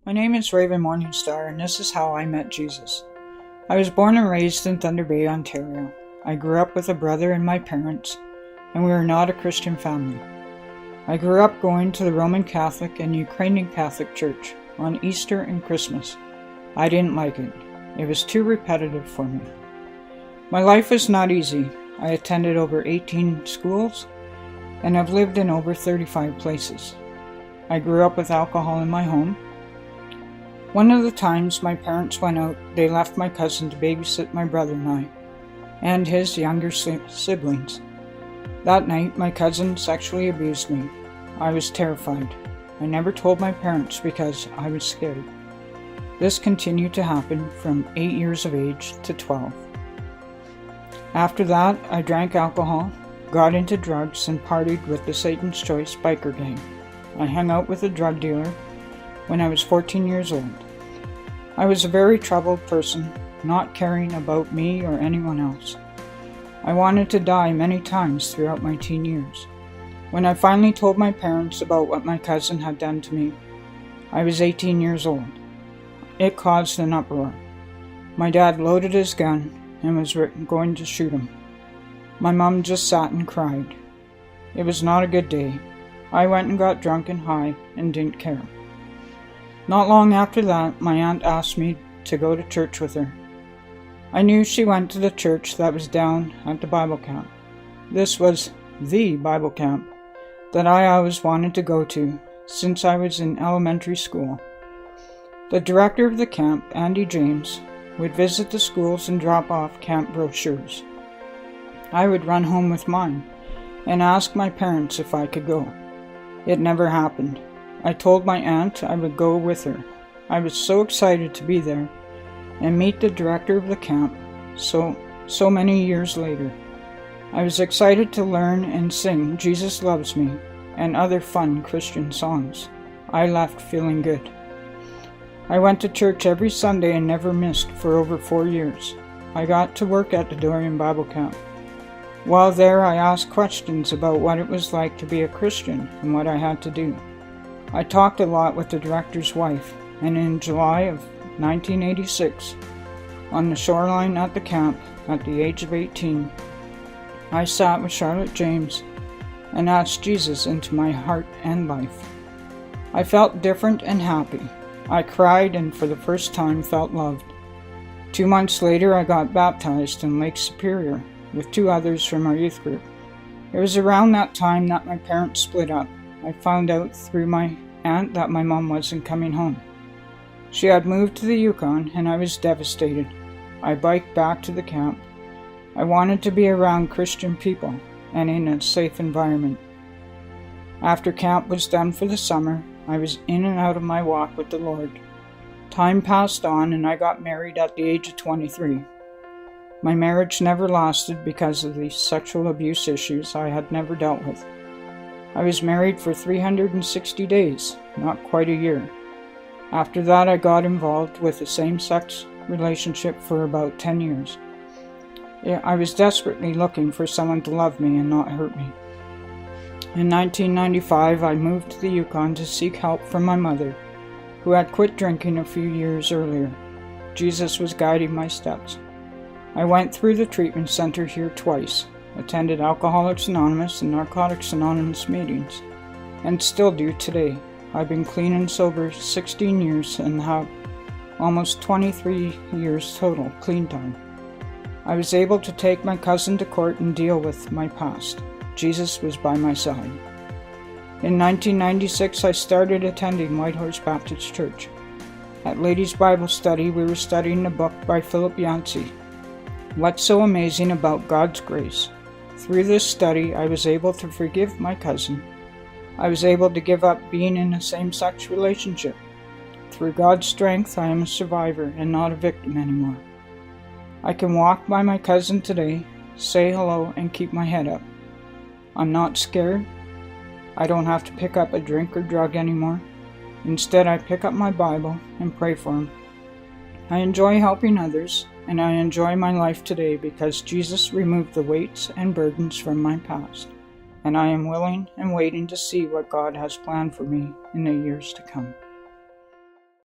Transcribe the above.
My name is Raven Morningstar, and this is how I met Jesus. I was born and raised in Thunder Bay, Ontario. I grew up with a brother and my parents, and we were not a Christian family. I grew up going to the Roman Catholic and Ukrainian Catholic Church on Easter and Christmas. I didn't like it. It was too repetitive for me. My life was not easy. I attended over 18 schools, and I've lived in over 35 places. I grew up with alcohol in my home. One of the times my parents went out, they left my cousin to babysit my brother and I, and his younger siblings. That night, my cousin sexually abused me. I was terrified. I never told my parents because I was scared. This continued to happen from 8 years of age to 12. After that, I drank alcohol, got into drugs, and partied with the Satan's Choice biker gang. I hung out with a drug dealer when I was 14 years old. I was a very troubled person, not caring about me or anyone else. I wanted to die many times throughout my teen years. When I finally told my parents about what my cousin had done to me, I was 18 years old. It caused an uproar. My dad loaded his gun and was going to shoot him. My mom just sat and cried. It was not a good day. I went and got drunk and high and didn't care. Not long after that, my aunt asked me to go to church with her. I knew she went to the church that was down at the Bible camp. This was the Bible camp that I always wanted to go to since I was in elementary school. The director of the camp, Andy James, would visit the schools and drop off camp brochures. I would run home with mine and ask my parents if I could go. It never happened. I told my aunt I would go with her. I was so excited to be there and meet the director of the camp so many years later. I was excited to learn and sing Jesus Loves Me and other fun Christian songs. I left feeling good. I went to church every Sunday and never missed for over 4 years. I got to work at the Dorian Bible Camp. While there, I asked questions about what it was like to be a Christian and what I had to do. I talked a lot with the director's wife, and in July of 1986, on the shoreline at the camp, at the age of 18, I sat with Charlotte James and asked Jesus into my heart and life. I felt different and happy. I cried and for the first time felt loved. 2 months later, I got baptized in Lake Superior with 2 others from our youth group. It was around that time that my parents split up. I found out through my aunt that my mom wasn't coming home. She had moved to the Yukon and I was devastated. I biked back to the camp. I wanted to be around Christian people and in a safe environment. After camp was done for the summer, I was in and out of my walk with the Lord. Time passed on and I got married at the age of 23. My marriage never lasted because of the sexual abuse issues I had never dealt with. I was married for 360 days, not quite a year. After that, I got involved with a same-sex relationship for about 10 years. I was desperately looking for someone to love me and not hurt me. In 1995, I moved to the Yukon to seek help from my mother, who had quit drinking a few years earlier. Jesus was guiding my steps. I went through the treatment center here twice, attended Alcoholics Anonymous and Narcotics Anonymous meetings, and still do today. I've been clean and sober 16 years and have almost 23 years total clean time. I was able to take my cousin to court and deal with my past. Jesus was by my side. In 1996, I started attending Whitehorse Baptist Church. At Ladies' Bible Study, we were studying a book by Philip Yancey, What's So Amazing About God's Grace. Through this study, I was able to forgive my cousin. I was able to give up being in a same-sex relationship. Through God's strength, I am a survivor and not a victim anymore. I can walk by my cousin today, say hello, and keep my head up. I'm not scared. I don't have to pick up a drink or drug anymore. Instead, I pick up my Bible and pray for him. I enjoy helping others, and I enjoy my life today because Jesus removed the weights and burdens from my past, and I am willing and waiting to see what God has planned for me in the years to come.